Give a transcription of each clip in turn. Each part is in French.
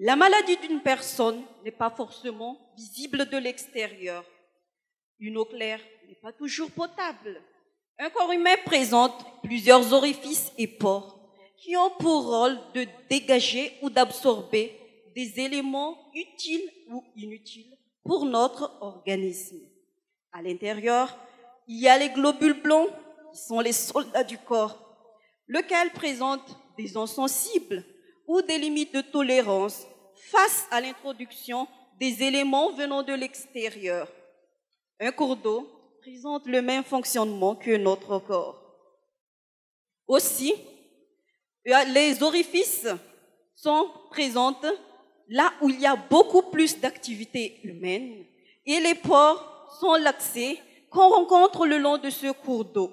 La maladie d'une personne n'est pas forcément visible de l'extérieur. Une eau claire n'est pas toujours potable. Un corps humain présente plusieurs orifices et pores qui ont pour rôle de dégager ou d'absorber des éléments utiles ou inutiles pour notre organisme. À l'intérieur, il y a les globules blancs qui sont les soldats du corps, lesquels présentent des zones sensibles ou des limites de tolérance face à l'introduction des éléments venant de l'extérieur. Un cours d'eau présente le même fonctionnement que notre corps. Aussi, les orifices sont présents là où il y a beaucoup plus d'activité humaine et les pores sont l'accès qu'on rencontre le long de ce cours d'eau.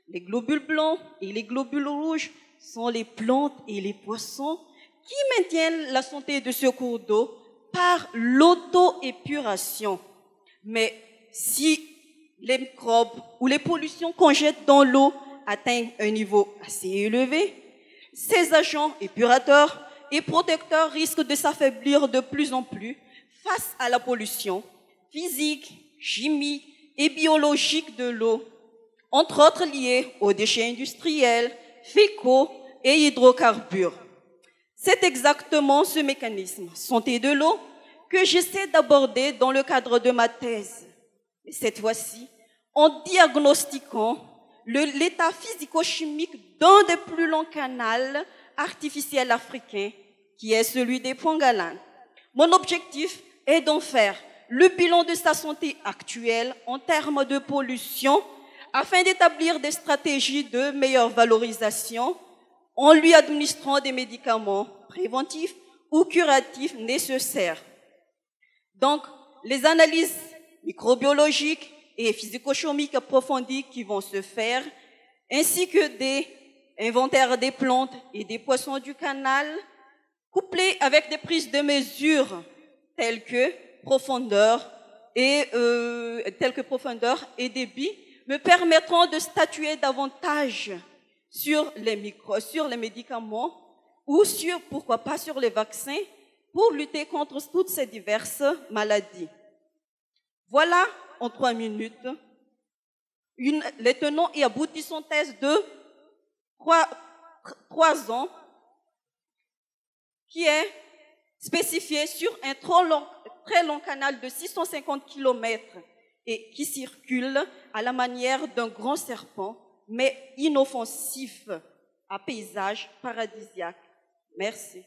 Les globules blancs et les globules rouges sont les plantes et les poissons qui maintiennent la santé de ce cours d'eau par l'auto-épuration. Mais si les microbes ou les pollutions qu'on jette dans l'eau atteignent un niveau assez élevé, ces agents épurateurs et protecteurs risquent de s'affaiblir de plus en plus face à la pollution physique, chimique et biologique de l'eau, entre autres liées aux déchets industriels, fécaux et hydrocarbures. C'est exactement ce mécanisme, santé de l'eau, que j'essaie d'aborder dans le cadre de ma thèse. Mais cette fois-ci, en diagnostiquant l'état physico-chimique d'un des plus longs canaux artificiels africains, qui est celui des Pongalan. Mon objectif est d'en faire le bilan de sa santé actuelle en termes de pollution, afin d'établir des stratégies de meilleure valorisation en lui administrant des médicaments préventifs ou curatifs nécessaires. Donc, les analyses microbiologiques et physico-chimiques approfondies qui vont se faire, ainsi que des inventaires des plantes et des poissons du canal, couplés avec des prises de mesures telles que profondeur et débit, me permettront de statuer davantage sur les médicaments ou sur, pourquoi pas, sur les vaccins pour lutter contre toutes ces diverses maladies. Voilà, en 3 minutes, les tenants et aboutissants thèse de 3 ans qui est spécifié sur un très long canal de 650 km et qui circule à la manière d'un grand serpent, mais inoffensif, à paysage paradisiaque. Merci.